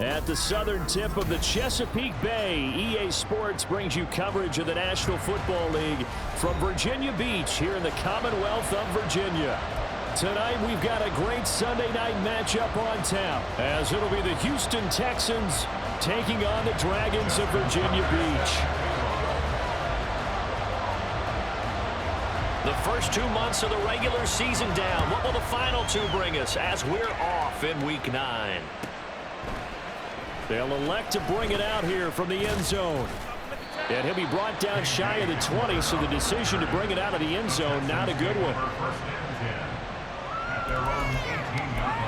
At the southern tip of the Chesapeake Bay, EA Sports brings you coverage of the National Football League from Virginia Beach here in the Commonwealth of Virginia. Tonight we've got a great Sunday night matchup on tap, as it'll be the Houston Texans taking on the Dragons of Virginia Beach. The first 2 months of the regular season down. What will the final two bring us as we're off in Week 9? They'll elect to bring it out here from the end zone. And he'll be brought down shy of the 20, so the decision to bring it out of the end zone, not a good one. At their own 18-yard line.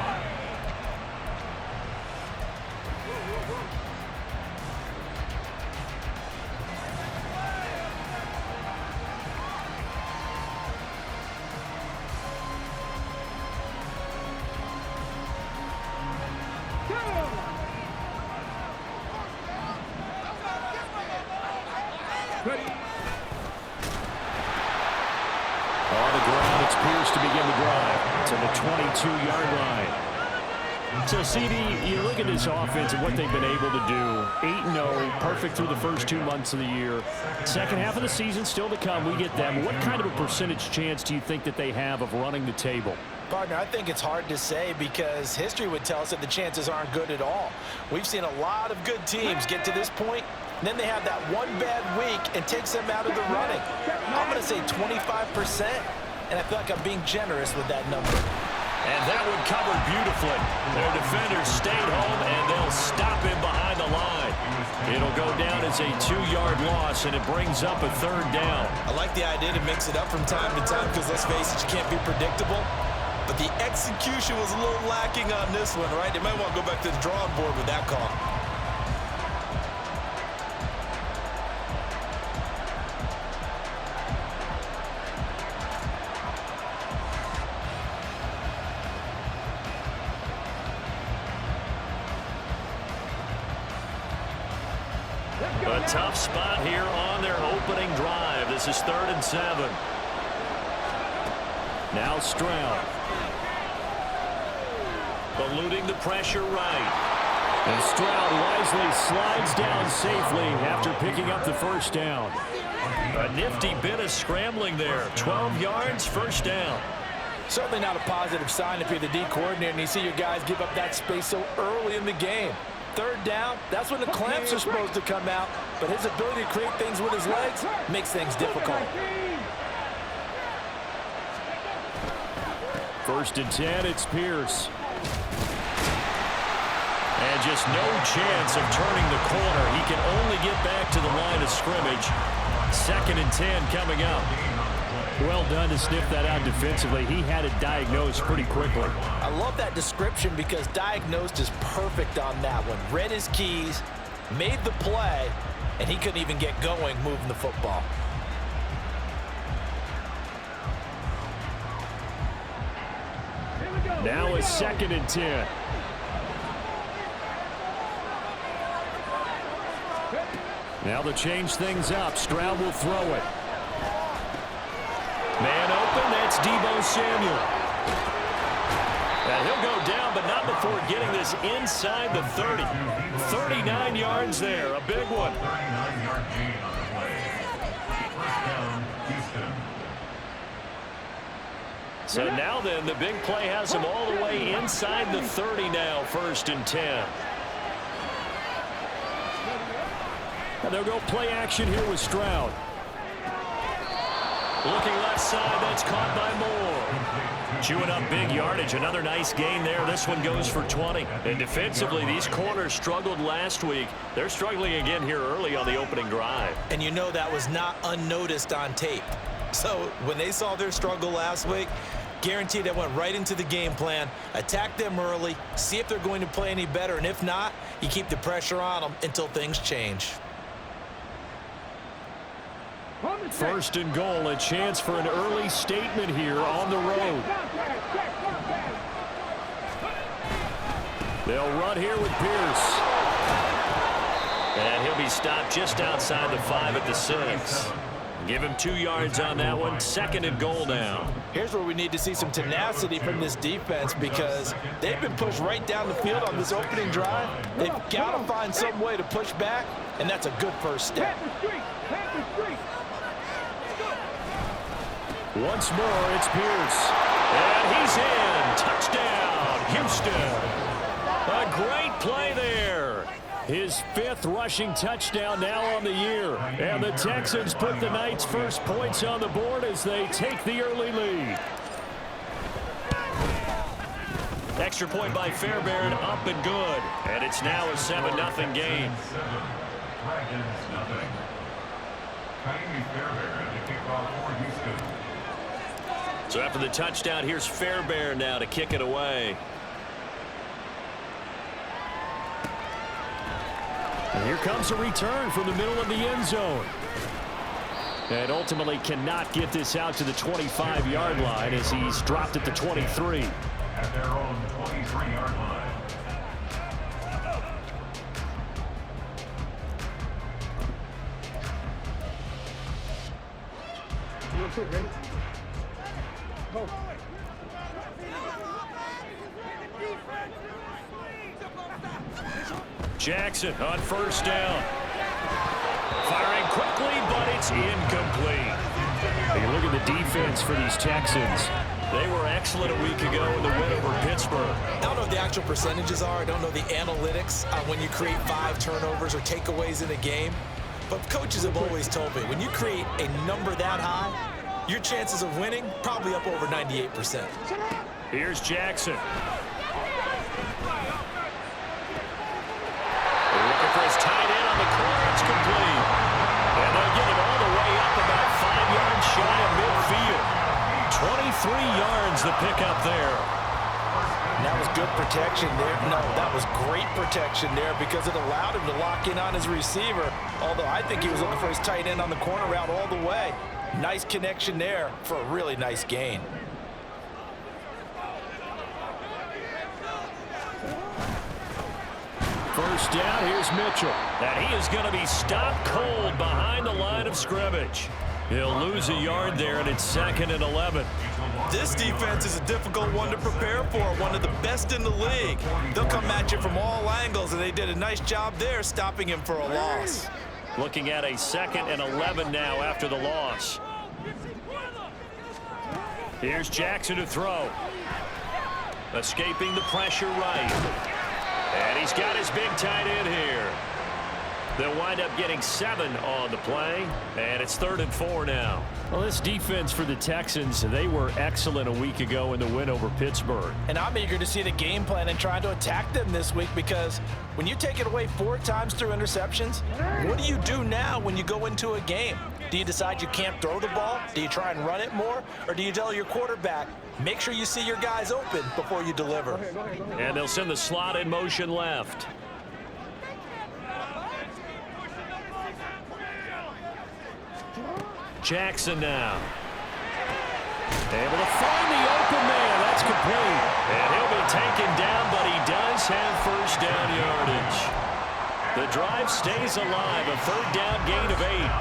On the ground, it's Pierce to begin the drive to the 22-yard line. So, CD, you look at this offense and what they've been able to do. 8-0, perfect through the first 2 months of the year. Second half of the season still to come. We get them. What kind of a percentage chance do you think that they have of running the table? Partner, I think it's hard to say because history would tell us that the chances aren't good at all. We've seen a lot of good teams get to this point, and then they have that one bad week and takes them out of the running. I'm going to say 25%, and I feel like I'm being generous with that number. And that one covered beautifully. Their defenders stayed home, and they'll stop him behind the line. It'll go down as a 2-yard loss, and it brings up a third down. I like the idea to mix it up from time to time because, let's face it, you can't be predictable. But the execution was a little lacking on this one, right? They might want to go back to the drawing board with that call. A tough spot here on their opening drive. This is 3rd and 7. Now Stroud. Eluding the pressure right. And Stroud wisely slides down safely after picking up the first down. A nifty bit of scrambling there. 12 yards, first down. Certainly not a positive sign if you're the D coordinator and you see your guys give up that space so early in the game. 3rd down, that's when the clamps are supposed to come out, but his ability to create things with his legs makes things difficult. 1st and 10, it's Pierce. And just no chance of turning the corner. He can only get back to the line of scrimmage. 2nd and 10 coming up. Well done to sniff that out defensively. He had it diagnosed pretty quickly. I love that description because diagnosed is perfect on that one. Read his keys, made the play, and he couldn't even get going moving the football. Now a 2nd and 10. Now to change things up, Stroud will throw it. Man open, that's Deebo Samuel. And he'll go down, but not before getting this inside the 30. 39 yards there, a big one. 39-yard gain on the play. First down, Houston. So now then, the big play has him all the way inside the 30 now, 1st and 10. And they'll go play action here with Stroud. Looking left side, that's caught by Moore. Chewing up big yardage, another nice gain there. This one goes for 20. And defensively, these corners struggled last week. They're struggling again here early on the opening drive. And you know that was not unnoticed on tape. So when they saw their struggle last week, guaranteed that went right into the game plan. Attack them early, see if they're going to play any better. And if not, you keep the pressure on them until things change. 1st and goal, a chance for an early statement here on the road. They'll run here with Pierce. And he'll be stopped just outside the 5 at the 6. Give him 2 yards on that one. 2nd and goal now. Here's where we need to see some tenacity from this defense because they've been pushed right down the field on this opening drive. They've got to find some way to push back, and that's a good first step. Once more, it's Pierce. And he's in. Touchdown, Houston. A great play there. His 5th rushing touchdown now on the year. And the Texans put the Knights' first points on the board as they take the early lead. Extra point by Fairbairn, up and good. And it's now a 7-0 game. So after the touchdown, here's Fairbairn now to kick it away. And here comes a return from the middle of the end zone. And ultimately cannot get this out to the 25-yard line as he's dropped at the 23. At their own 23-yard line. Go. Jackson on first down. Firing quickly, but it's incomplete. You look at the defense for these Texans. They were excellent a week ago in the win over Pittsburgh. I don't know what the actual percentages are. I don't know the analytics on when you create 5 turnovers or takeaways in a game. But coaches have always told me, when you create a number that high, your chances of winning probably up over 98%. Here's Jackson. Looking for his tight end on the corner. It's complete. And they'll get him all the way up about 5 yards shy of midfield. 23 yards the pickup there. And that was good protection there. No, that was great protection there because it allowed him to lock in on his receiver. Although I think he was looking for his tight end on the corner route all the way. Nice connection there for a really nice gain. First down, here's Mitchell. And he is going to be stopped cold behind the line of scrimmage. He'll lose a yard there, and it's 2nd and 11. This defense is a difficult one to prepare for, one of the best in the league. They'll come at you from all angles, and they did a nice job there stopping him for a loss. Looking at a 2nd and 11 now after the loss. Here's Jackson to throw. Escaping the pressure right. And he's got his big tight end here. They'll wind up getting 7 on the play, and it's 3rd and 4 now. Well, this defense for the Texans, they were excellent a week ago in the win over Pittsburgh. And I'm eager to see the game plan and trying to attack them this week because when you take it away 4 times through interceptions, what do you do now when you go into a game? Do you decide you can't throw the ball? Do you try and run it more? Or do you tell your quarterback, make sure you see your guys open before you deliver? And they'll send the slot in motion left. Jackson now. Able to find the open man. That's complete. And he'll be taken down, but he does have first down yardage. The drive stays alive. A 3rd down gain of 8.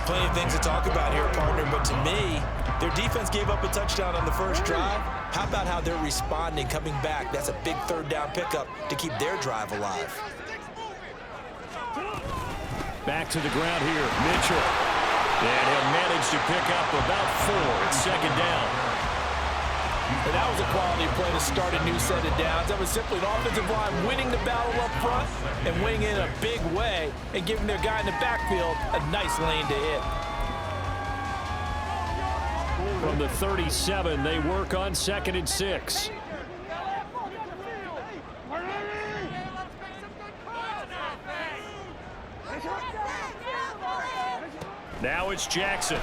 Plenty of things to talk about here, partner, but to me, their defense gave up a touchdown on the first drive. How about how they're responding, coming back? That's a big 3rd down pickup to keep their drive alive. Back to the ground here, Mitchell. And he'll manage to pick up about 4. It's 2nd down. And that was a quality play to start a new set of downs. That was simply an offensive line winning the battle up front and winning in a big way and giving their guy in the backfield a nice lane to hit. From the 37, they work on 2nd and 6. Now it's Jackson.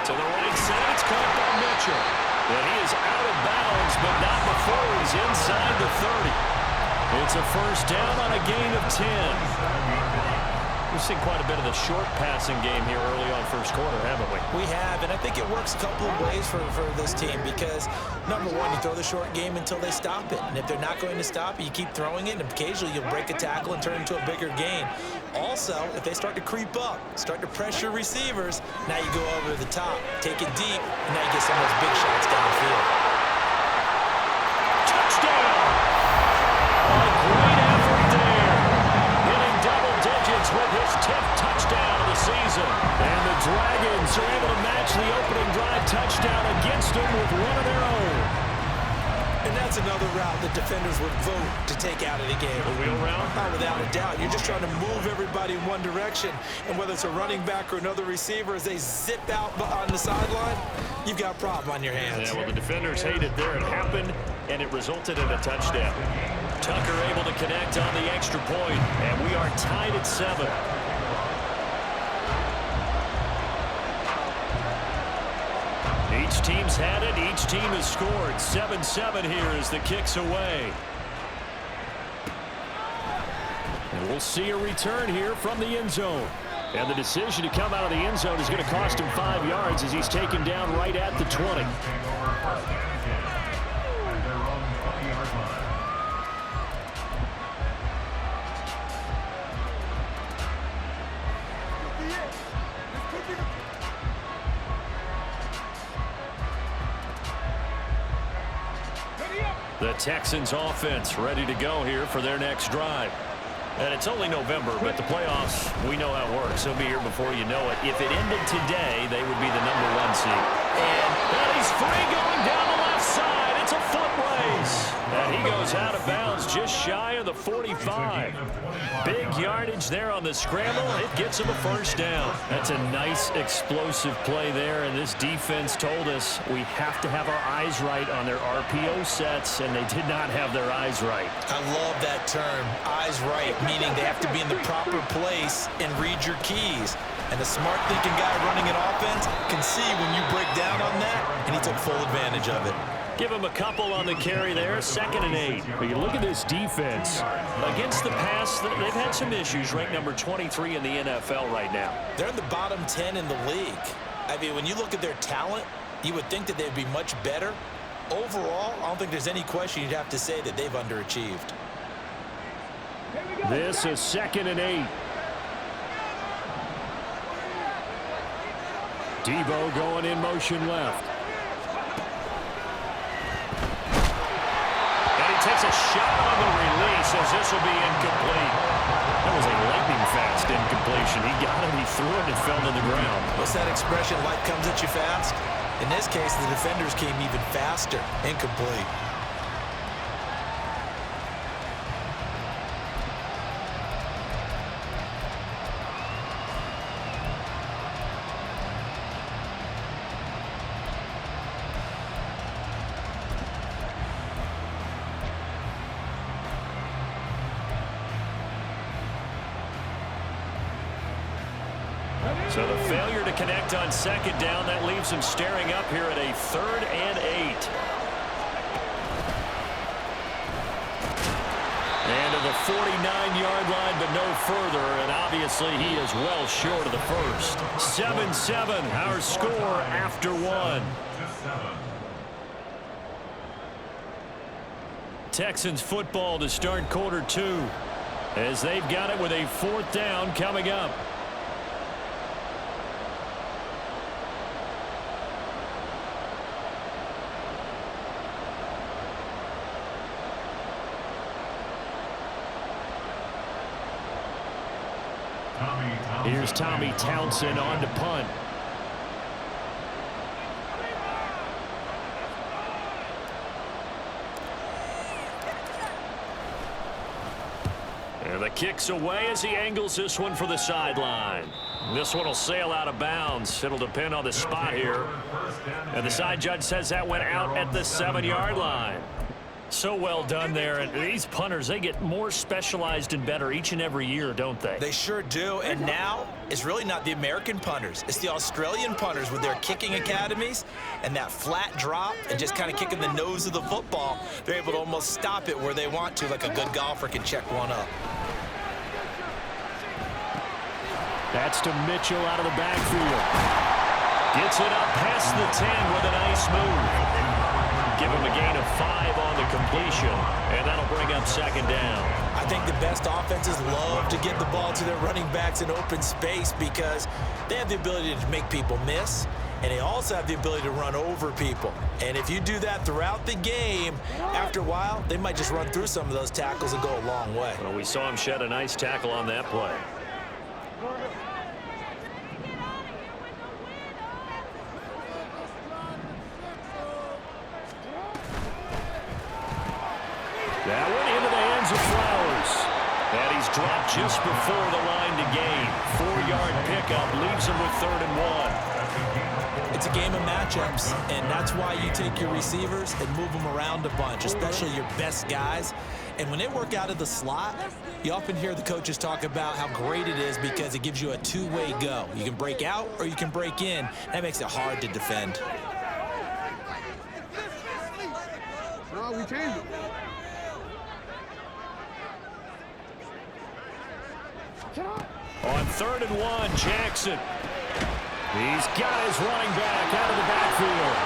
To the right side, it's caught by Mitchell. And he is out of bounds, but not before he's inside the 30. It's a first down on a gain of 10. We've seen quite a bit of the short passing game here early on first quarter, haven't we? We have, and I think it works a couple of ways for this team because, number one, you throw the short game until they stop it. And if they're not going to stop it, you keep throwing it, and occasionally you'll break a tackle and turn it into a bigger gain. Also, if they start to creep up, start to pressure receivers, now you go over the top, take it deep, and now you get some of those big shots downfield. Touchdown! A great effort there. Hitting double digits with his 10th touchdown of the season. And the Dragons are able to match the opening drive touchdown against them with one of their own. And that's another route that defenders would vote to take out of the game. The wheel route? Oh, without a doubt. You're just trying to move everybody in one direction. And whether it's a running back or another receiver, as they zip out on the sideline, you've got a problem on your hands. Yeah, well, the defenders hate it there. It happened, and it resulted in a touchdown. Tucker able to connect on the extra point, and we are tied at 7. Each team's had it. Each team has scored. 7-7 here as the kick's away. And we'll see a return here from the end zone. And the decision to come out of the end zone is going to cost him 5 yards as he's taken down right at the 20. The Texans offense ready to go here for their next drive. And it's only November, but the playoffs, we know how it works. They'll be here before you know it. If it ended today, they would be the #1 seed. And he's free going down the left side. It's a foot race. And he goes out of bounds just shy of the 45. Big yardage there on the scramble. It gets him a first down. That's a nice explosive play there. And this defense told us we have to have our eyes right on their RPO sets, and they did not have their eyes right. I love that term, eyes right, meaning they have to be in the proper place and read your keys. And a smart thinking guy running an offense can see when you break down on that, and he took full advantage of it. Give him a couple on the carry there, 2nd and 8. But you look at this defense. Against the pass, they've had some issues, ranked number 23 in the NFL right now. They're in the bottom 10 in the league. I mean, when you look at their talent, you would think that they'd be much better. Overall, I don't think there's any question you'd have to say that they've underachieved. This is 2nd and 8. Debo going in motion left. Takes a shot on the release as this will be incomplete. That was a lightning-fast incompletion. He got it, he threw it, and it fell to the ground. What's that expression, life comes at you fast? In this case, the defenders came even faster. Incomplete. So the failure to connect on 2nd down, that leaves him staring up here at a 3rd and 8. And to the 49-yard line, but no further. And obviously he is well short of the first. 7-7, our score after 1. Texans football to start quarter 2 as they've got it with a 4th down coming up. Here's Tommy Townsend on to punt. And the kick's away as he angles this one for the sideline. This one will sail out of bounds. It'll depend on the spot here. And the side judge says that went out at the 7-yard line. So well done there. And these punters, they get more specialized and better each and every year, don't they? They sure do. And now it's really not the American punters. It's the Australian punters with their kicking academies and that flat drop and just kind of kicking the nose of the football. They're able to almost stop it where they want to, like a good golfer can check one up. That's to Mitchell out of the backfield. Gets it up past the 10 with a nice move. Give him a gain of 5 on the completion, and that'll bring up second down. I think the best offenses love to get the ball to their running backs in open space because they have the ability to make people miss, and they also have the ability to run over people. And if you do that throughout the game, after a while, they might just run through some of those tackles and go a long way. Well, we saw him shed a nice tackle on that play. That went into the hands of Flowers. And he's dropped just before the line to gain. 4-yard pickup leaves him with 3rd and 1. It's a game of matchups, and that's why you take your receivers and move them around a bunch, especially your best guys. And when they work out of the slot, you often hear the coaches talk about how great it is because it gives you a two-way go. You can break out or you can break in. That makes it hard to defend. No, we changed it. On 3rd and 1, Jackson. He's got his running back out of the backfield.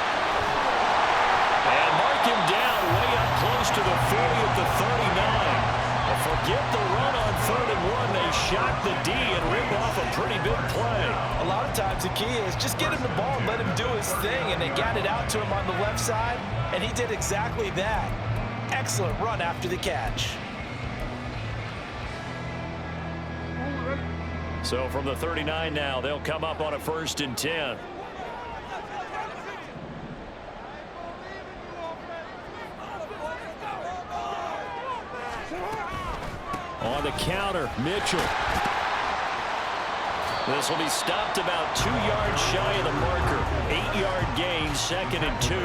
And mark him down way up close to the 40 at the 39. But forget the run on 3rd and 1. They shot the D and ripped off a pretty big play. A lot of times the key is just get him the ball and let him do his thing, and they got it out to him on the left side, and he did exactly that. Excellent run after the catch. So from the 39 now, they'll come up on a 1st and 10. On the counter, Mitchell. This will be stopped about 2 yards shy of the marker. 8-yard gain, 2nd and 2.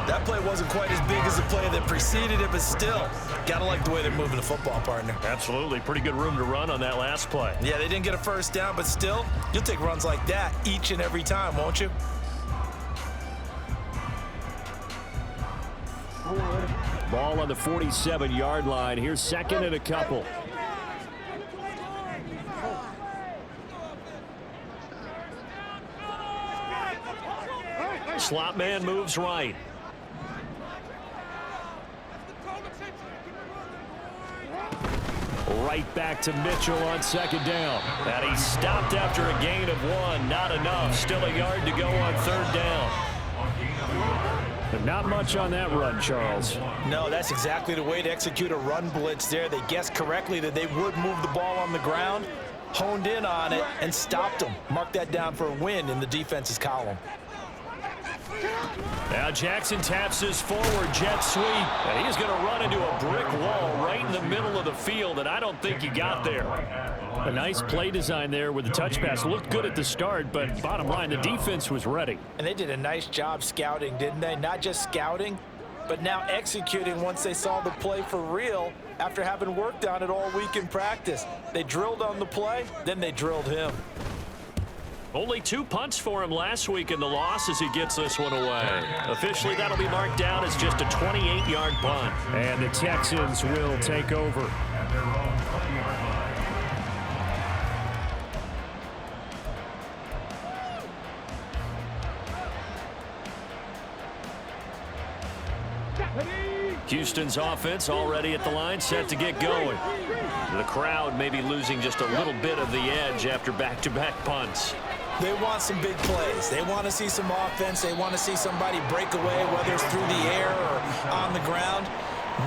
That play wasn't quite as big as the play that preceded it, but still, gotta like the way they're moving the football, partner. Absolutely. Pretty good room to run on that last play. Yeah, they didn't get a first down, but still, you'll take runs like that each and every time, won't you? Ball on the 47-yard line. Here's 2nd and a couple. Slot man moves right. Right back to Mitchell on 2nd down. And he stopped after a gain of 1. Not enough. Still a yard to go on 3rd down. But not much on that run, Charles. No, that's exactly the way to execute a run blitz there. They guessed correctly that they would move the ball on the ground, honed in on it, and stopped them. Mark that down for a win in the defense's column. Now Jackson taps his forward jet sweep. And he's going to run into a brick wall right in the middle of the field, and I don't think he got there. A nice play design there with the touch pass. Looked good at the start, but bottom line, the defense was ready. And they did a nice job scouting, didn't they? Not just scouting, but now executing once they saw the play for real after having worked on it all week in practice. They drilled on the play, then they drilled him. Only 2 punts for him last week in the loss as he gets this one away. Officially, that'll be marked down as just a 28-yard punt. And the Texans will take over. At their own 20-yard line. Houston's offense already at the line, set to get going. The crowd may be losing just a little bit of the edge after back-to-back punts. They want some big plays. They want to see some offense. They want to see somebody break away, whether it's through the air or on the ground.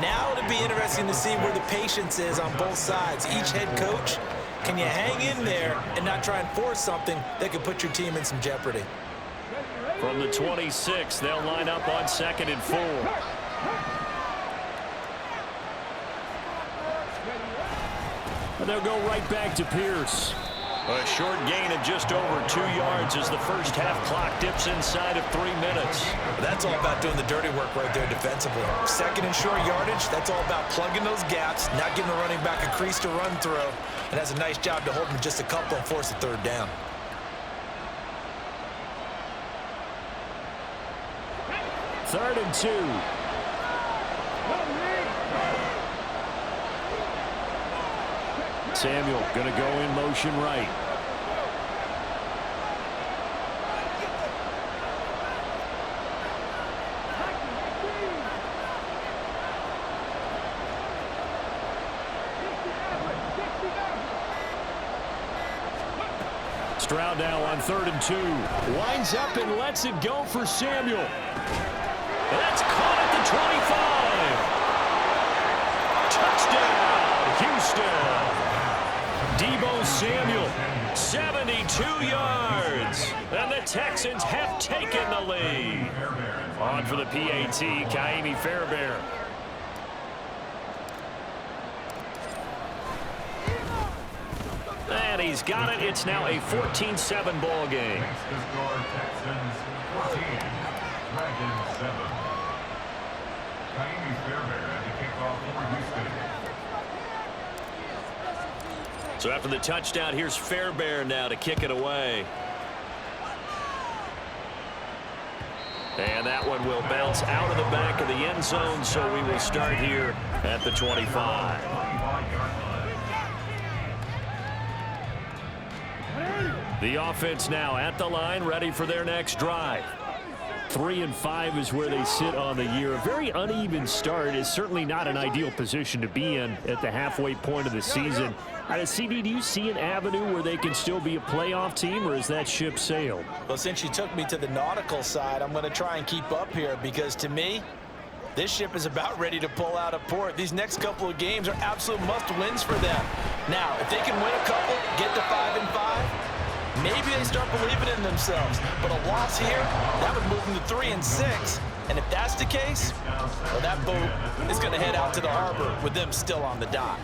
Now it'll be interesting to see where the patience is on both sides. Each head coach, can you hang in there and not try and force something that could put your team in some jeopardy? From the 26, they'll line up on 2nd and 4. And they'll go right back to Pierce. A short gain of just over 2 yards as the first half clock dips inside of 3 minutes. That's all about doing the dirty work right there defensively. 2nd and short yardage, that's all about plugging those gaps, not giving the running back a crease to run through, and that's a nice job to hold them just a couple and force a 3rd down. Third and 2. Samuel going to go in motion right. Stroud now on 3rd and 2. Winds up and lets it go for Samuel. That's caught at the 25. Touchdown, Houston. Deebo Samuel, 72 yards. And the Texans have taken the lead. On for the PAT, Kaimi Fairbairn. And he's got it. It's now a 14-7 ball game. Next to score, Texans 14, Dragons 7. Kaimi Fairbairn at the kickoff for Houston. So after the touchdown, here's Fairbairn now to kick it away. And that one will bounce out of the back of the end zone, so we will start here at the 25. The offense now at the line, ready for their next drive. 3-5 is where they sit on the year. A very uneven start is certainly not an ideal position to be in at the halfway point of the season. CD, do you see an avenue where they can still be a playoff team, or is that ship sailed? Well, since you took me to the nautical side, I'm going to try and keep up here because, to me, this ship is about ready to pull out of port. These next couple of games are absolute must-wins for them. Now, if they can win a couple, get to 5-5, maybe they start believing in themselves. But a loss here, that would move them to 3-6. And if that's the case, well, that boat is going to head out to the harbor with them still on the dock.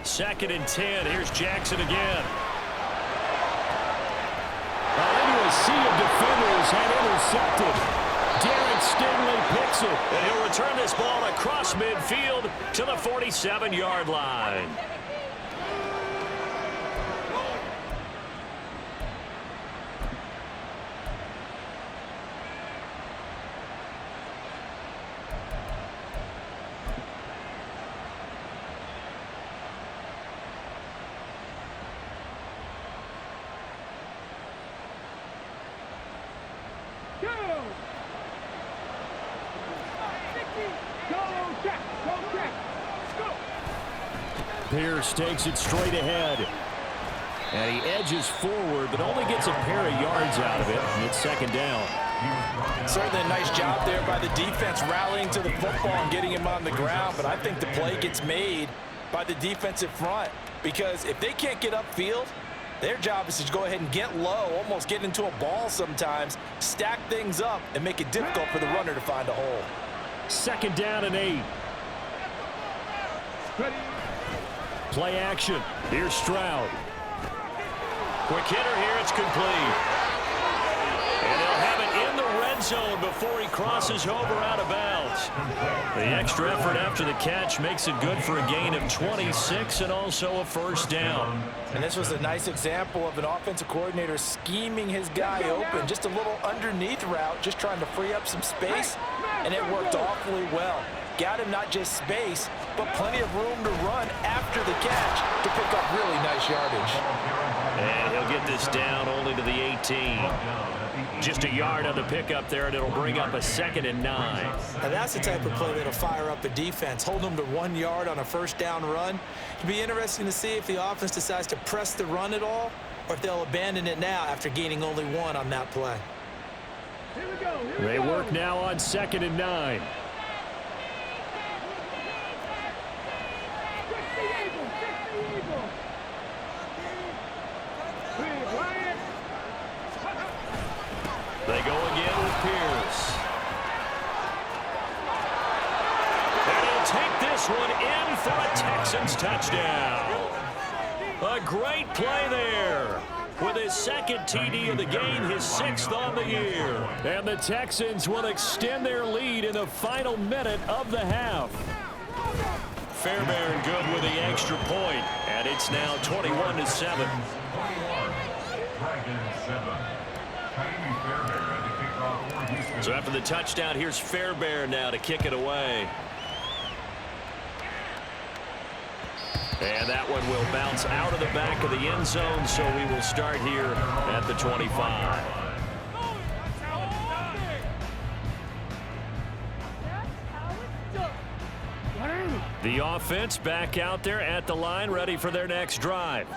2nd and 10. Here's Jackson again. Into a sea of defenders and intercepted. Darren Stingley picks it. And he'll return this ball across midfield to the 47-yard line. Pierce takes it straight ahead. And he edges forward, but only gets a pair of yards out of it. And it's 2nd down. Certainly a nice job there by the defense rallying to the football and getting him on the ground. But I think the play gets made by the defensive front. Because if they can't get upfield, their job is to go ahead and get low, almost get into a ball sometimes, stack things up, and make it difficult for the runner to find a hole. 2nd down and 8. Play action. Here's Stroud. Quick hitter here. It's complete. And they'll have it in the red zone before he crosses over out of bounds. The extra effort after the catch makes it good for a gain of 26 and also a 1st down. And this was a nice example of an offensive coordinator scheming his guy open. Just a little underneath route, just trying to free up some space, and it worked awfully well. Got him not just space, but plenty of room to run after the catch to pick up really nice yardage. And he'll get this down only to the 18. Just a yard on the pickup there, and it'll bring up a 2nd and 9. Now that's the type of play that'll fire up a defense. Hold them to 1 yard on a 1st down run. It'll be interesting to see if the offense decides to press the run at all, or if they'll abandon it now after gaining only 1 on that play. They work now on 2nd and 9. They go again with Pierce. And he'll take this one in for a Texans touchdown. A great play there. With his 2nd TD of the game, his 6th on the year. And the Texans will extend their lead in the final minute of the half. Fairbairn good with the extra point, and it's now 21-7. Dragons 7. Kaimi Fairbairn at the kickoff for Houston. So after the touchdown, here's Fairbairn now to kick it away. And that one will bounce out of the back of the end zone, so we will start here at the 25. The offense back out there at the line, ready for their next drive.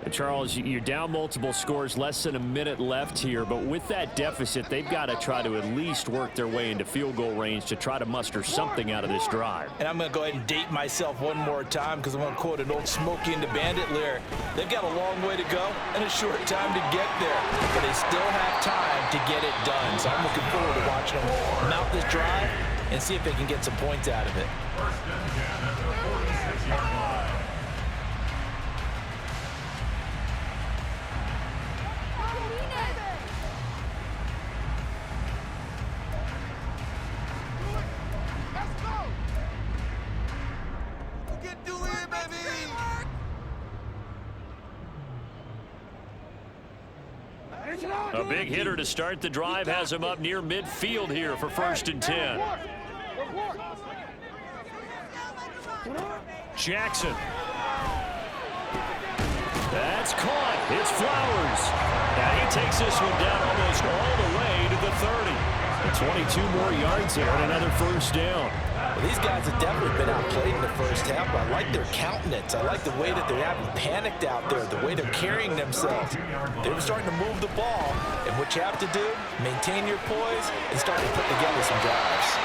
And Charles, you're down multiple scores, less than a minute left here, but with that deficit, they've got to try to at least work their way into field goal range to try to muster something out of this drive. And I'm going to go ahead and date myself one more time because I'm going to quote an old Smokey and the Bandit lyric. They've got a long way to go and a short time to get there, but they still have time to get it done. So I'm looking forward to watching them mount this drive and see if they can get some points out of it. First and 10 at the 46-yard line. A big hitter to start the drive has him up near midfield here for 1st and 10. Jackson. That's caught. It's Flowers. And he takes this one down almost all the way to the 30. 22 more yards there and another 1st down. Well, these guys have definitely been outplayed in the first half, but I like their countenance. I like the way that they haven't panicked out there, the way they're carrying themselves. They're starting to move the ball, and what you have to do, maintain your poise and start to put together some drives.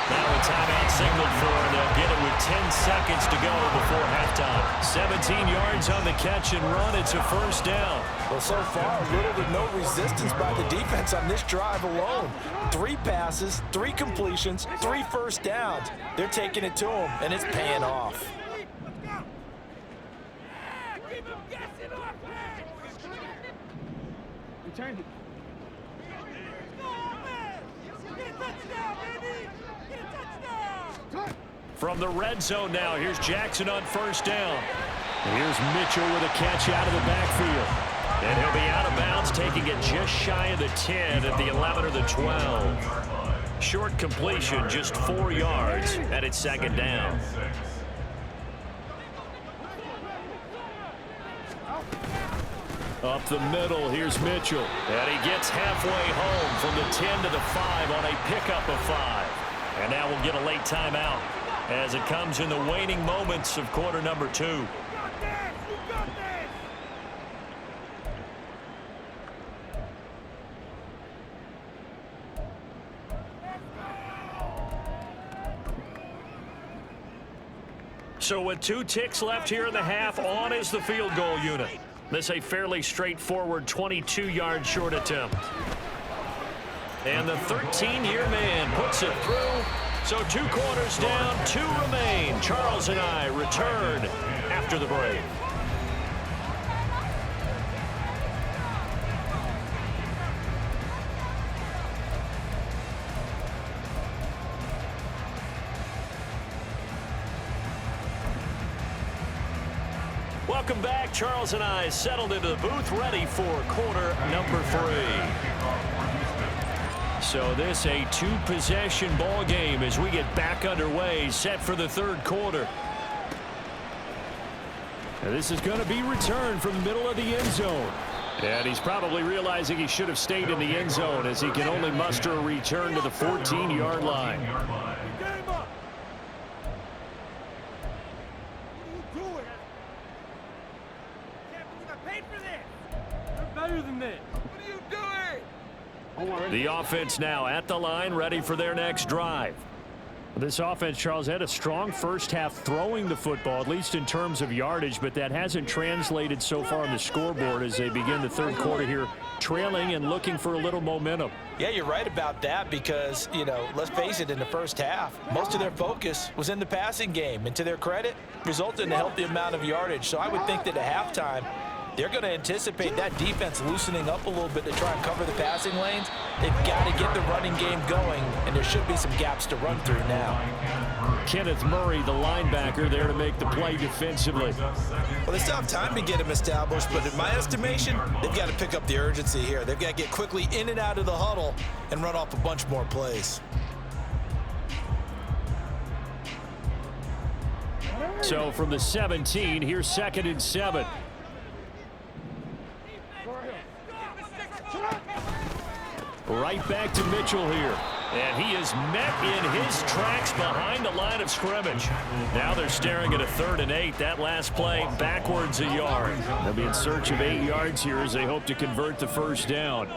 Now a timeout signaled for, and they'll get it with 10 seconds to go before halftime. 17 yards on the catch and run. It's a 1st down. Well, so far, little to no resistance by the defense on this drive alone. 3 passes, 3 completions, 3 1st downs. They're taking it to them, and it's paying off. Change it. From the red zone now, here's Jackson on 1st down. Here's Mitchell with a catch out of the backfield. And he'll be out of bounds, taking it just shy of the 10 at the 11 or the 12. Short completion, just 4 yards, and it's 2nd down. Up the middle, here's Mitchell. And he gets halfway home from the 10 to the 5 on a pickup of 5. And now we'll get a late timeout as it comes in the waning moments of quarter number 2. So with 2 ticks left here in the half, on is the field goal unit. This a fairly straightforward 22-yard short attempt. And the 13-year man puts it through. So 2 quarters down, 2 remain. Charles and I return after the break. Welcome back. Charles and I settled into the booth, ready for quarter number 3. So this a 2-possession ball game as we get back underway, set for the 3rd quarter. And this is going to be returned from the middle of the end zone. And he's probably realizing he should have stayed in the end zone as he can only muster a return to the 14-yard line. Better than this. What are you doing? The offense now at the line, ready for their next drive. This offense, Charles, had a strong first half throwing the football, at least in terms of yardage, but that hasn't translated so far on the scoreboard as they begin the 3rd quarter here, trailing and looking for a little momentum. Yeah, you're right about that because, you know, let's face it, in the first half, most of their focus was in the passing game, and to their credit, resulted in a healthy amount of yardage. So I would think that at halftime, they're going to anticipate that defense loosening up a little bit to try and cover the passing lanes. They've got to get the running game going, and there should be some gaps to run through now. Kenneth Murray, the linebacker, there to make the play defensively. Well, they still have time to get him established, but in my estimation, they've got to pick up the urgency here. They've got to get quickly in and out of the huddle and run off a bunch more plays. So from the 17, here's 2nd and 7. Right back to Mitchell here. And he is met in his tracks behind the line of scrimmage. Now they're staring at a 3rd and 8. That last play backwards a yard. They'll be in search of 8 yards here as they hope to convert the first down.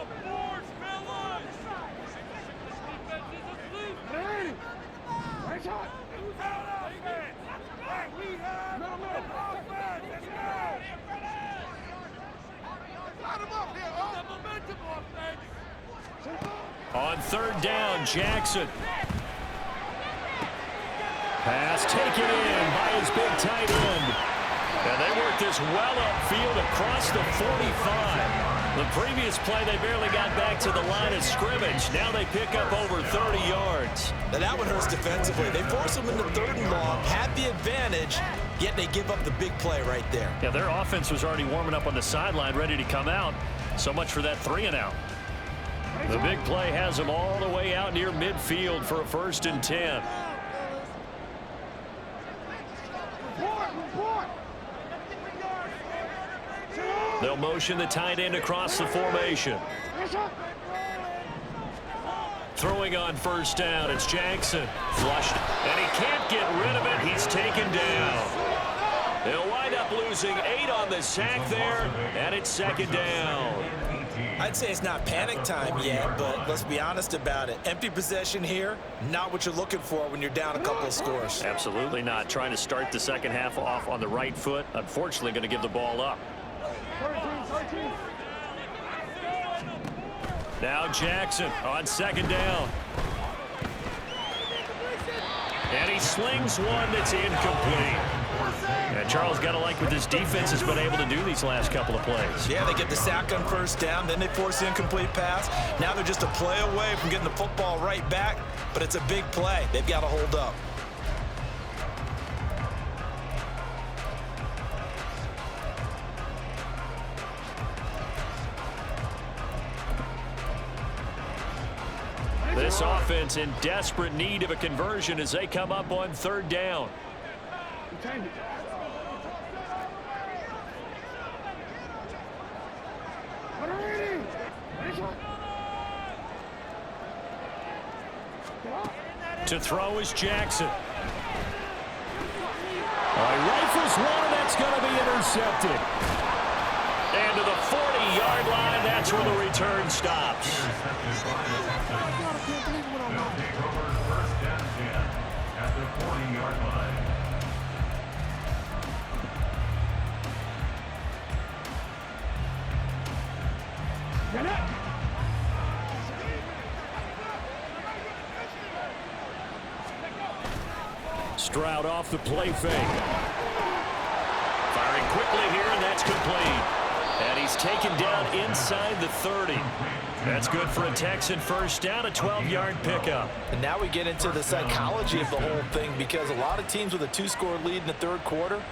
On 3rd down, Jackson. Pass taken in by his big tight end. And they work this well upfield across the 45. The previous play, they barely got back to the line of scrimmage. Now they pick up over 30 yards. Now that one hurts defensively. They force them into 3rd and long, had the advantage, yet they give up the big play right there. Yeah, their offense was already warming up on the sideline, ready to come out. So much for that 3 and out. The big play has them all the way out near midfield for a 1st and 10. They'll motion the tight end across the formation. Throwing on 1st down, it's Jackson. Flushed, and he can't get rid of it. He's taken down. They'll wind up losing 8 on the sack there, and it's 2nd down. I'd say it's not panic time yet, but let's be honest about it. Empty possession here, not what you're looking for when you're down a couple of scores. Absolutely not. Trying to start the second half off on the right foot. Unfortunately, going to give the ball up. Now Jackson on 2nd down. And he slings one that's incomplete. And Charles, got to like what this defense has been able to do these last couple of plays. Yeah, they get the sack on 1st down, then they force the incomplete pass. Now they're just a play away from getting the football right back, but it's a big play. They've got to hold up. This offense in desperate need of a conversion as they come up on 3rd down. To throw is Jackson. Rifles one, and that's going to be intercepted. And to the 40-yard line, that's where the return stops. At the 40-yard line. Stroud off the play fake. Firing quickly here, and that's complete. And he's taken down inside the 30. That's good for a Texan first down, a 12-yard pickup. And now we get into the psychology of the whole thing, because a lot of teams with a 2-score lead in the 3rd quarter,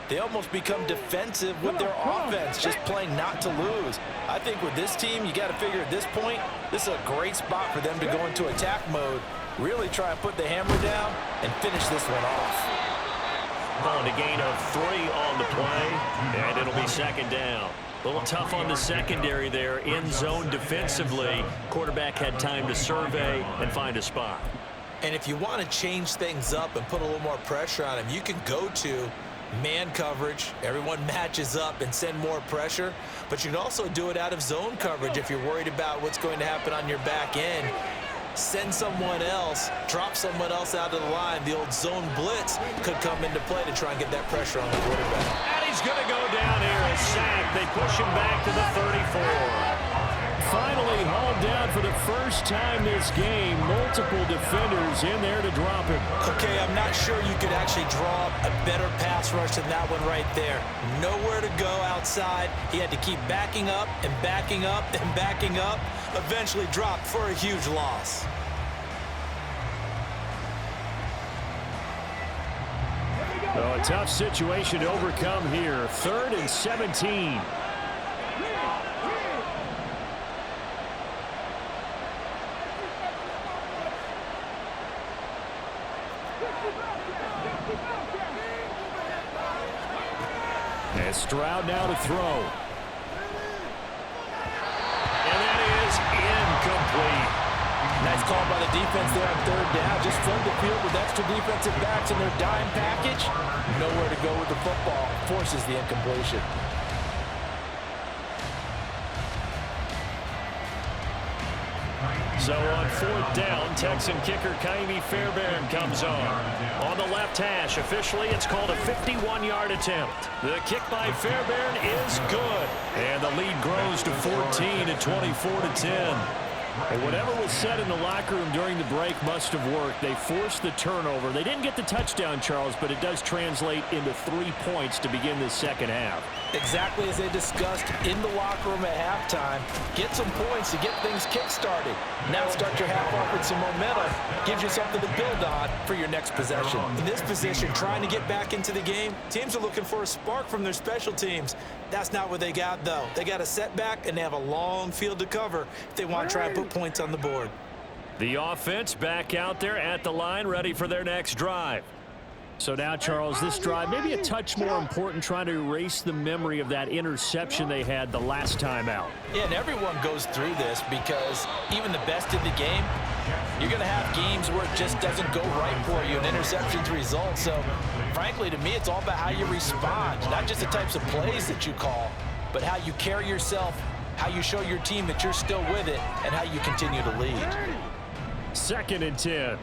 they almost become defensive with their offense, just playing not to lose. I think with this team, you got to figure at this point, this is a great spot for them to go into attack mode, really try and put the hammer down and finish this one off. On a gain of 3 on the play, and it'll be 2nd down. A little tough on the secondary there, in zone defensively. Quarterback had time to survey and find a spot. And if you want to change things up and put a little more pressure on him, you can go to man coverage. Everyone matches up and send more pressure. But you can also do it out of zone coverage if you're worried about what's going to happen on your back end. Send someone else, drop someone else out of the line. The old zone blitz could come into play to try and get that pressure on the quarterback. And he's going to go down here, a sack. They push him back to the 34. finally hauled down for the first time this game. Multiple defenders in there to drop him. Okay, I'm not sure you could actually draw up a better pass rush than that one right there. Nowhere to go outside. He had to keep backing up and backing up and backing up. Eventually dropped for a huge loss. Oh, a tough situation to overcome here. 3rd and 17. And Stroud now to throw. And that is incomplete. Nice call by the defense there on 3rd down. Just flood the field with extra defensive backs in their dime package. Nowhere to go with the football. Forces the incompletion. So on 4th down, Texan kicker Kaimi Fairbairn comes on. On the left hash, officially it's called a 51-yard attempt. The kick by Fairbairn is good. And the lead grows to 14 at 24-10. And whatever was said in the locker room during the break must have worked. They forced the turnover. They didn't get the touchdown, Charles, but it does translate into 3 points to begin the second half. Exactly as they discussed in the locker room at halftime. Get some points to get things kick-started. Now start your half off with some momentum. Gives you something to build on for your next possession. In this position, trying to get back into the game, teams are looking for a spark from their special teams. That's not what they got, though. They got a setback, and they have a long field to cover if they want to try and put points on the board. The offense back out there at the line, ready for their next drive. So now, Charles, this drive maybe a touch more important, trying to erase the memory of that interception they had the last time out. Yeah, and everyone goes through this because even the best in the game, you're going to have games where it just doesn't go right for you and interceptions result. So, frankly, to me, it's all about how you respond, not just the types of plays that you call, but how you carry yourself, how you show your team that you're still with it, and how you continue to lead. 2nd and 10.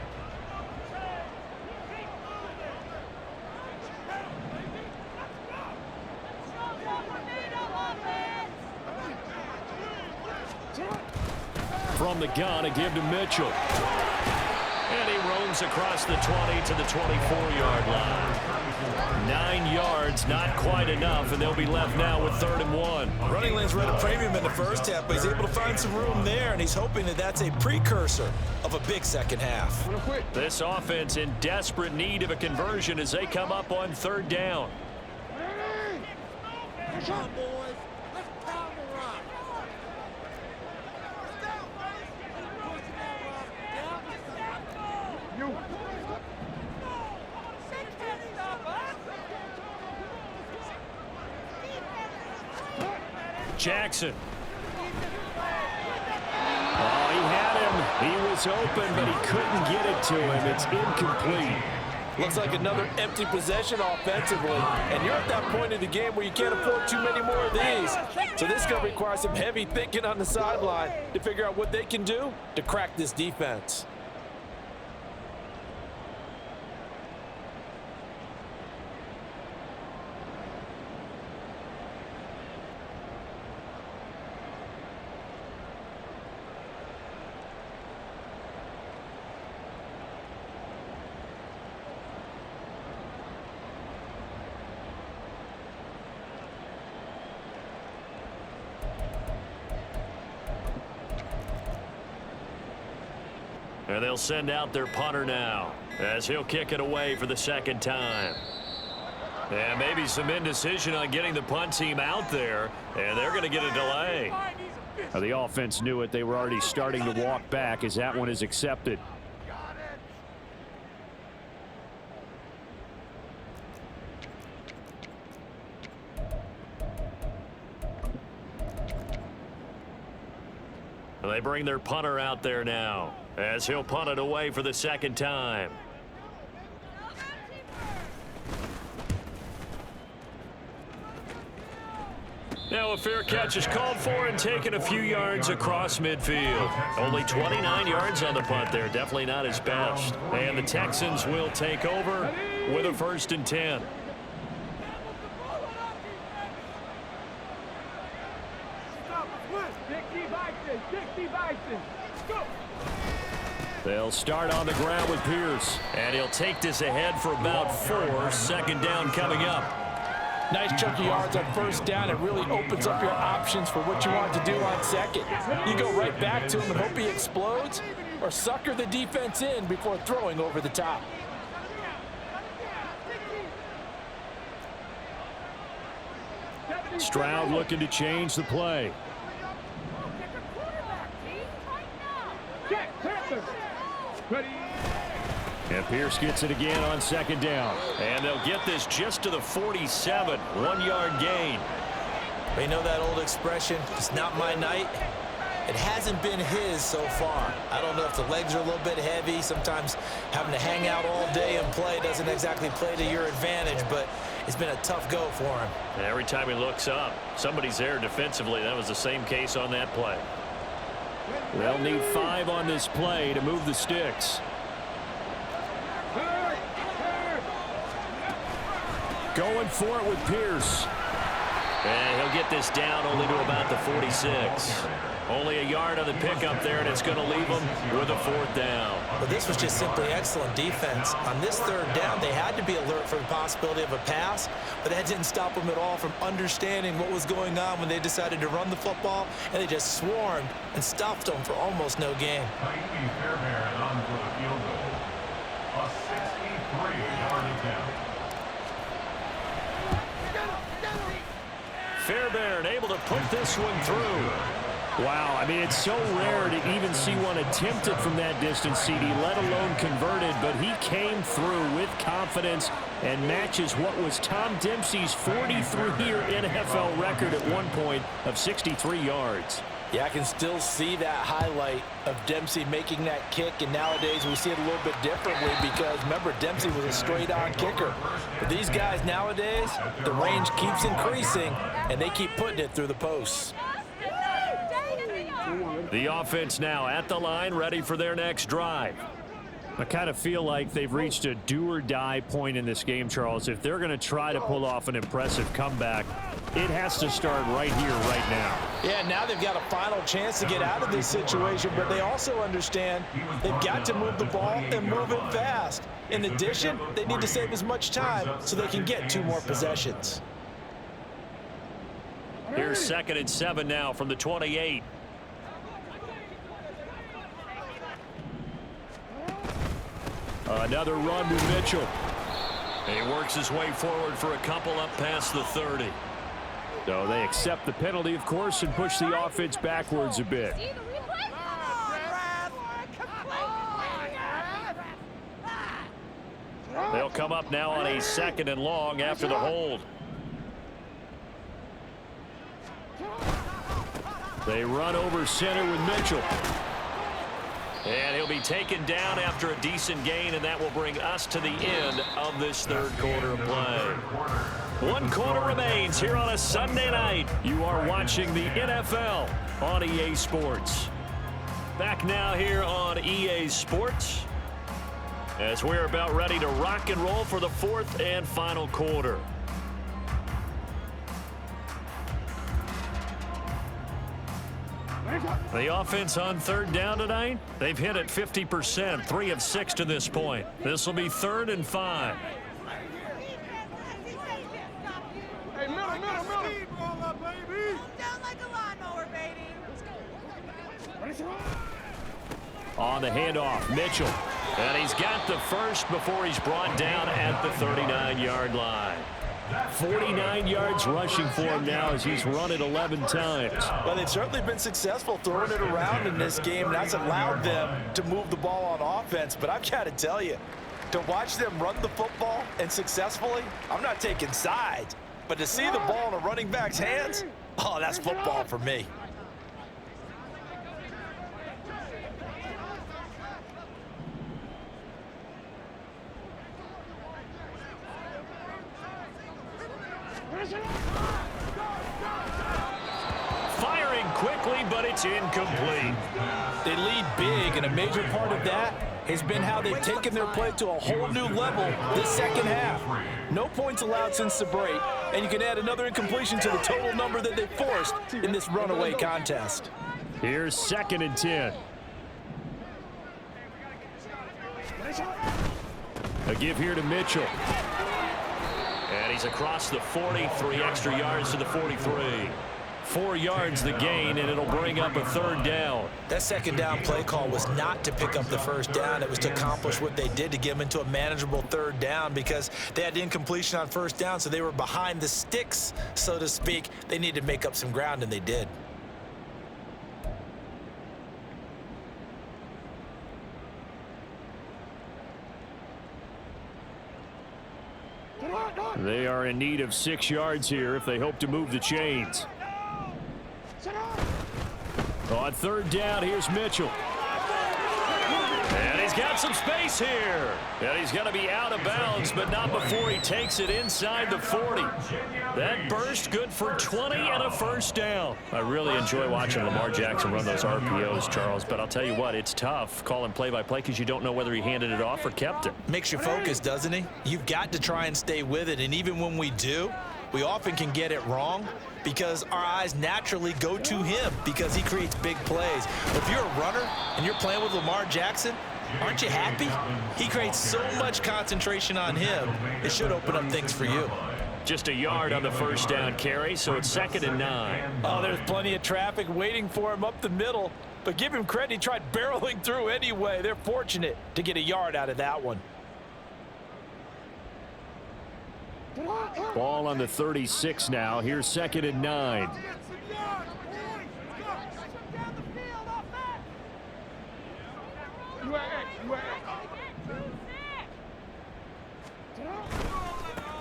From the gun, a give to Mitchell. And he roams across the 20 to the 24-yard line. 9 yards, not quite enough, and they'll be left now with 3rd and 1. Running lanes were at a premium in the first half, but he's able to find some room there, and he's hoping that that's a precursor of a big second half. This offense in desperate need of a conversion as they come up on 3rd down. Come on, boys. Let's pound the rock. Jackson. Oh, he had him. He was open, but he couldn't get it to him. It's incomplete. Looks like another empty possession offensively. And you're at that point in the game where you can't afford too many more of these. So this is going to require some heavy thinking on the sideline to figure out what they can do to crack this defense. And they'll send out their punter now as he'll kick it away for the 2nd time. And maybe some indecision on getting the punt team out there, and they're going to get a delay. Now, the offense knew it. They were already starting to walk back as that one is accepted. They bring their punter out there now as he'll punt it away for the 2nd time. Now a fair catch is called for and taken a few yards across midfield. Only 29 yards on the punt there. Definitely not his best. And the Texans will take over with a 1st and 10. Big keep action. They'll start on the ground with Pierce. And he'll take this ahead for about 4. Second down coming up. Nice chunky yards on first down. It really opens up your options for what you want to do on second. You go right back to him and hope he explodes, or sucker the defense in before throwing over the top. Stroud looking to change the play. And Pierce gets it again on second down. And they'll get this just to the 47. 1-yard gain. You know that old expression, it's not my night? It hasn't been his so far. I don't know if the legs are a little bit heavy. Sometimes having to hang out all day and play doesn't exactly play to your advantage, but it's been a tough go for him. And every time he looks up, somebody's there defensively. That was the same case on that play. They'll need 5 on this play to move the sticks. Going for it with Pierce. And he'll get this down only to about the 46. Only a yard on the pickup there, and it's going to leave them with a 4th down. But this was just simply excellent defense. On this 3rd down, they had to be alert for the possibility of a pass, but that didn't stop them at all from understanding what was going on when they decided to run the football, and they just swarmed and stuffed them for almost no gain. Fairbairn on for the field goal. A 63-yard attempt. Fairbairn able to put this one through. Wow, I mean, it's so rare to even see one attempted from that distance, CD, let alone converted, but he came through with confidence and matches what was Tom Dempsey's 43-year NFL record at one point of 63 yards. Yeah, I can still see that highlight of Dempsey making that kick, and nowadays we see it a little bit differently because, remember, Dempsey was a straight-on kicker. But these guys nowadays, the range keeps increasing, and they keep putting it through the posts. The offense now at the line, ready for their next drive. I kind of feel like they've reached a do-or-die point in this game, Charles. If they're going to try to pull off an impressive comeback, it has to start right here, right now. Yeah, now they've got a final chance to get out of this situation, but they also understand they've got to move the ball and move it fast. In addition, they need to save as much time so they can get 2 more possessions. Here's 2nd and 7 now from the 28. Another run with Mitchell. He works his way forward for a couple up past the 30. So they accept the penalty, of course, and push the offense backwards a bit. They'll come up now on a 2nd and long after the hold. They run over center with Mitchell. And he'll be taken down after a decent gain, and that will bring us to the end of this 3rd quarter of play. 1 quarter remains here on a Sunday night. You are watching the NFL on EA Sports. Back now here on EA Sports as we're about ready to rock and roll for the 4th and final quarter. The offense on 3rd down tonight, they've hit it 50%, 3 of 6 to this point. This will be 3rd and 5. Hey, middle. Baby. Down like a lawnmower, baby. On the handoff, Mitchell. And he's got the first before he's brought down at the 39-yard line. 49 yards rushing for him now as he's run it 11 times. Well, they've certainly been successful throwing it around in this game, and that's allowed them to move the ball on offense. But I've got to tell you, to watch them run the football and successfully, I'm not taking sides, but to see the ball in a running back's hands, oh, that's football for me. Firing quickly, but it's incomplete. They lead big, and a major part of that has been how they've taken their play to a whole new level this second half. No points allowed since the break, and you can add another incompletion to the total number that they forced in this runaway contest. Here's 2nd and 10. A give here to Mitchell. And he's across the 40, 3 extra yards to the 43. 4 yards the gain, and it'll bring up a third down. That second down play call was not to pick up the first down. It was to accomplish what they did, to get them into a manageable third down, because they had incompletion on first down, so they were behind the sticks, so to speak. They needed to make up some ground, and they did. They are in need of 6 yards here if they hope to move the chains. On third down, here's Mitchell. And he's got some space here. And he's going to be out of bounds, but not before he takes it inside the 40. That burst good for 20 and a first down. I really enjoy watching Lamar Jackson run those RPOs, Charles, but I'll tell you what, it's tough calling play-by-play because you don't know whether he handed it off or kept it. Makes you focus, doesn't he? You've got to try and stay with it, and even when we do, we often can get it wrong because our eyes naturally go to him because he creates big plays. If you're a runner and you're playing with Lamar Jackson, aren't you happy? He creates so much concentration on him, it should open up things for you. Just a yard on the first down carry, so it's 2nd and 9. Oh, there's plenty of traffic waiting for him up the middle, but give him credit, he tried barreling through anyway. They're fortunate to get a yard out of that one. Ball on the 36 now. Here's 2nd and 9.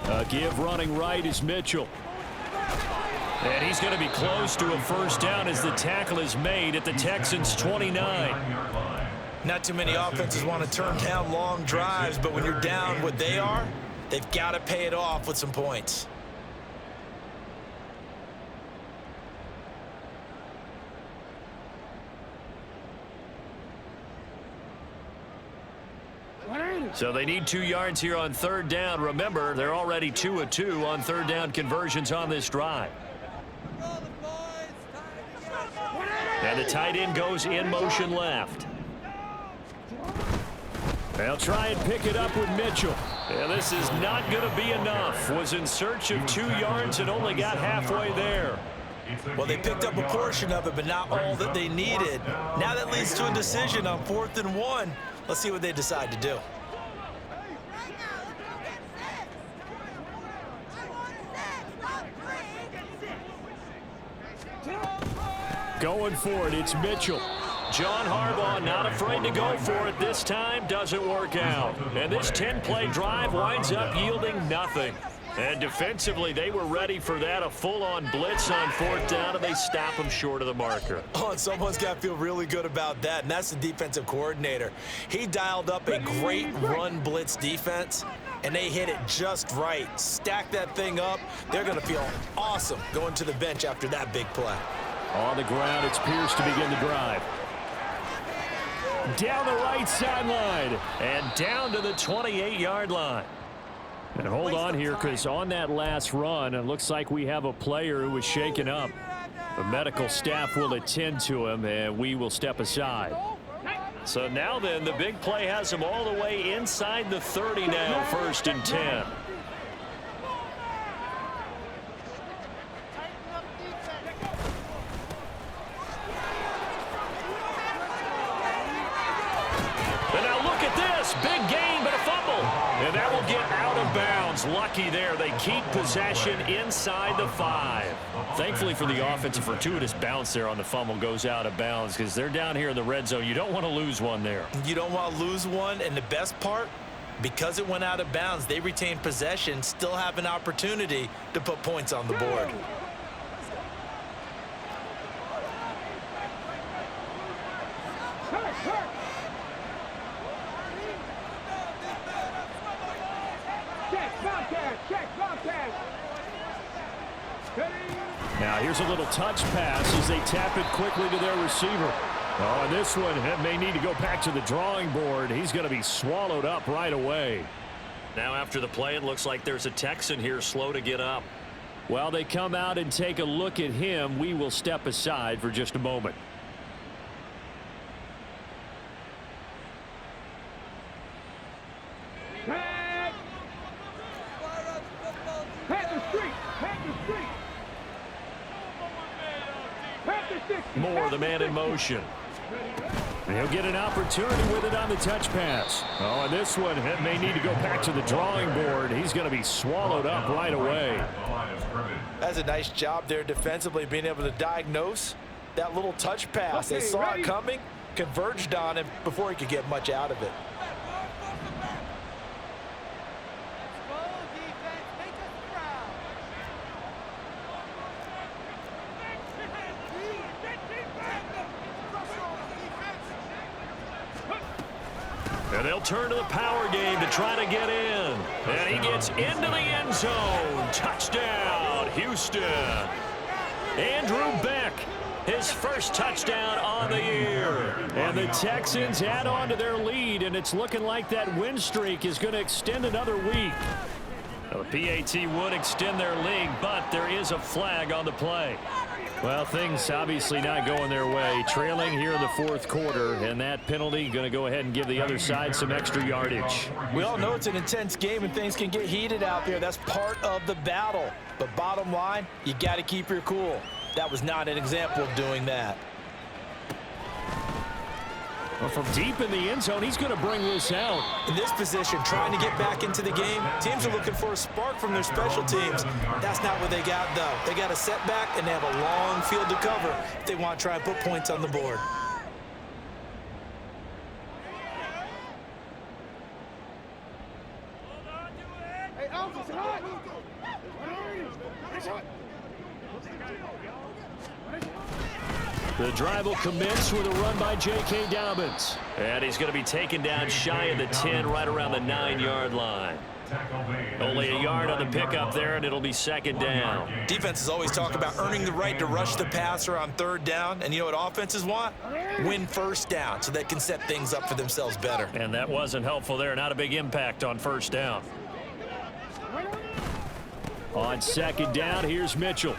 A give running right is Mitchell. And he's going to be close to a first down as the tackle is made at the Texans' 29. Not too many offenses want to turn down long drives, but when you're down what they are, they've got to pay it off with some points. So they need 2 yards here on third down. Remember, they're already 2 of 2 on third down conversions on this drive. And the tight end goes in motion left. They'll try and pick it up with Mitchell. Yeah, this is not going to be enough. Was in search of 2 yards and only got halfway there. Well, they picked up a portion of it, but not all that they needed. Now that leads to a decision on 4th and 1. Let's see what they decide to do. Going for it, it's Mitchell. John Harbaugh not afraid to go for it this time. Doesn't work out. And this 10-play drive winds up yielding nothing. And defensively, they were ready for that. A full-on blitz on 4th down, and they stop them short of the marker. Oh, and someone's got to feel really good about that, and that's the defensive coordinator. He dialed up a great run blitz defense, and they hit it just right. Stack that thing up. They're going to feel awesome going to the bench after that big play. On the ground, it's Pierce to begin the drive. Down the right sideline. And down to the 28-yard line. And hold on here, because on that last run, it looks like we have a player who was shaken up. The medical staff will attend to him, and we will step aside. So now then, the big play has him all the way inside the 30 now, 1st and 10. And now look at this. Big gain, but a fumble. And that will get out of bounds. Lucky there. They keep possession inside the 5. Thankfully for the offense, a fortuitous bounce there on the fumble goes out of bounds because they're down here in the red zone. You don't want to lose one there. You don't want to lose one, and the best part, because it went out of bounds, they retain possession, still have an opportunity to put points on the board. Now here's a little touch pass as they tap it quickly to their receiver. Oh, and this one may need to go back to the drawing board. He's going to be swallowed up right away. Now after the play, it looks like there's a Texan here slow to get up. Well, they come out and take a look at him. We will step aside for just a moment. the man in motion. And he'll get an opportunity with it on the touch pass. Oh, and this one may need to go back to the drawing board. He's going to be swallowed up right away. That's a nice job there defensively, being able to diagnose that little touch pass. They saw it coming, converged on him before he could get much out of it. And they'll turn to the power game to try to get in. And he gets into the end zone. Touchdown, Houston. Andrew Beck, his first touchdown on the year. And the Texans add on to their lead, and it's looking like that win streak is going to extend another week. Well, the PAT would extend their lead, but there is a flag on the play. Well, things obviously not going their way. Trailing here in the fourth quarter, and that penalty going to go ahead and give the other side some extra yardage. We all know it's an intense game and things can get heated out there. That's part of the battle. But bottom line, you got to keep your cool. That was not an example of doing that. Well, from deep in the end zone, he's going to bring this out. In this position, trying to get back into the game, teams are looking for a spark from their special teams. That's not what they got, though. They got a setback, and they have a long field to cover if they want to try and put points on the board. The drive will commence with a run by J.K. Dobbins. And he's going to be taken down shy of the 10, right around the 9-yard line. Only a yard on the pickup there, and it'll be second down. Defenses always talk about earning the right to rush the passer on third down. And you know what offenses want? Win first down so they can set things up for themselves better. And that wasn't helpful there. Not a big impact on first down. On second down, here's Mitchell.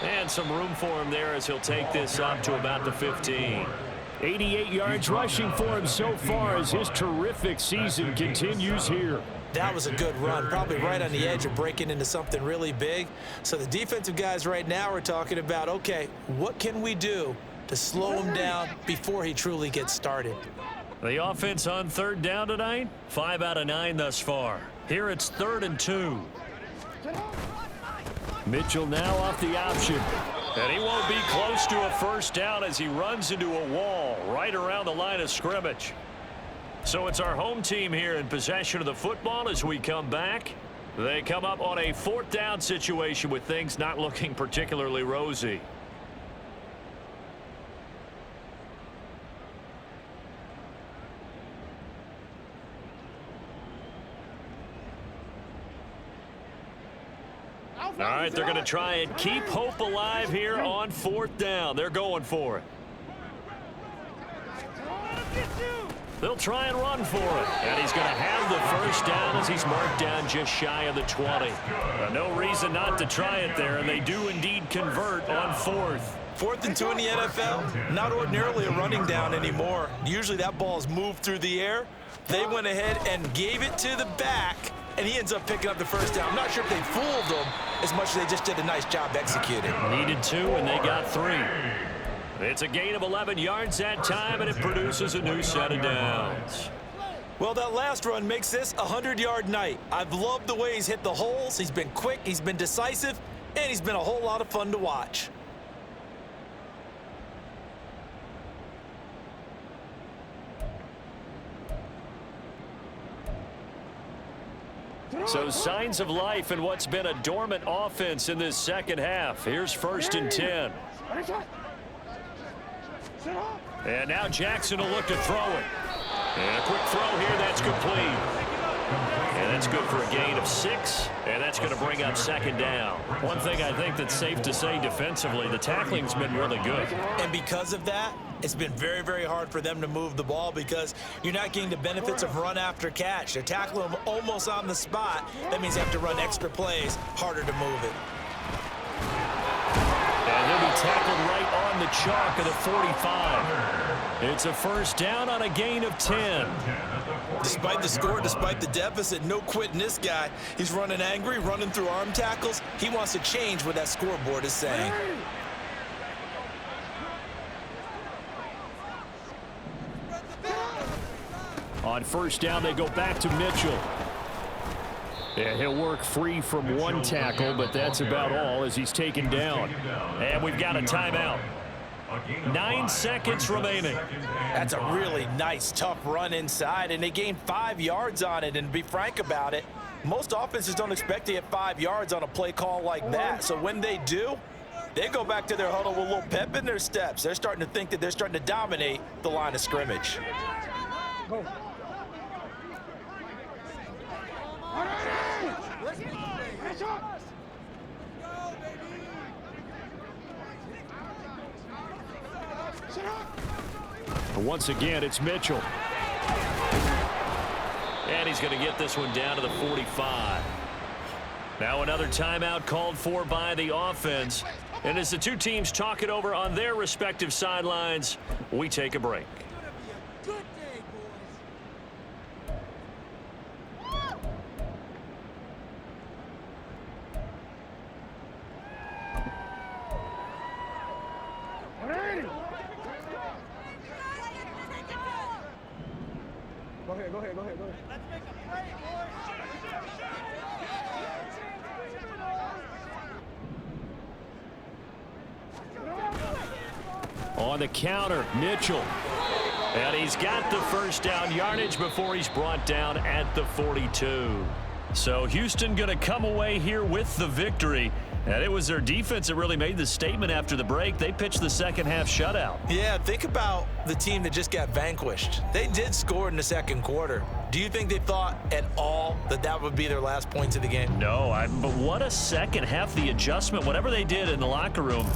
And some room for him there as he'll take this up to about the 15. 88 yards rushing for him so far as his terrific season continues here. That was a good run, probably right on the edge of breaking into something really big. So the defensive guys right now are talking about, okay, what can we do to slow him down before he truly gets started? The offense on third down tonight, 5 out of 9 thus far. Here it's 3rd and 2. Mitchell now off the option. And he won't be close to a first down as he runs into a wall right around the line of scrimmage. So it's our home team here in possession of the football as we come back. They come up on a 4th down situation with things not looking particularly rosy. All right, they're going to try and keep hope alive here on 4th down. They're going for it. They'll try and run for it. And he's going to have the first down as he's marked down just shy of the 20. No reason not to try it there, and they do indeed convert on 4th. 4th and 2 in the NFL, not ordinarily a running down anymore. Usually that ball is moved through the air. They went ahead and gave it to the back, and he ends up picking up the first down. I'm not sure if they fooled him as much as they just did a nice job executing. Needed 2, and they got 3. It's a gain of 11 yards that time, and it produces a new set of downs. Well, that last run makes this a 100-yard night. I've loved the way he's hit the holes. He's been quick, he's been decisive, and he's been a whole lot of fun to watch. So signs of life in what's been a dormant offense in this second half. Here's 1st and 10. And now Jackson will look to throw it. And a quick throw here, that's complete. And that's good for a gain of 6, and that's going to bring up second down. One thing I think that's safe to say defensively, the tackling's been really good. And because of that, it's been very, very hard for them to move the ball because you're not getting the benefits of run after catch. They're tackling them almost on the spot. That means they have to run extra plays, harder to move it. And he'll be tackled right on the chalk of the 45. It's a first down on a gain of 10. Despite the score, despite the deficit, no quitting this guy. He's running angry, running through arm tackles. He wants to change what that scoreboard is saying. On first down, they go back to Mitchell. Yeah, he'll work free from one tackle, but that's about all as he's taken down. And we've got a timeout. 9 seconds remaining. That's a really nice, tough run inside, and they gained 5 yards on it. And to be frank about it, most offenses don't expect to get 5 yards on a play call like that. So when they do, they go back to their huddle with a little pep in their steps. They're starting to think that they're starting to dominate the line of scrimmage. Go. Once again, it's Mitchell. And he's going to get this one down to the 45. Now another timeout called for by the offense. And as the two teams talk it over on their respective sidelines, we take a break. Good day, boys. Go ahead, go ahead, go ahead, go ahead. Let's make a play, On the counter, Mitchell. And he's got the first down yardage before he's brought down at the 42. So Houston going to come away here with the victory. And it was their defense that really made the statement after the break. They pitched the second half shutout. Yeah, think about the team that just got vanquished. They did score in the second quarter. Do you think they thought at all that that would be their last points of the game? No, but what a second half, the adjustment, whatever they did in the locker room.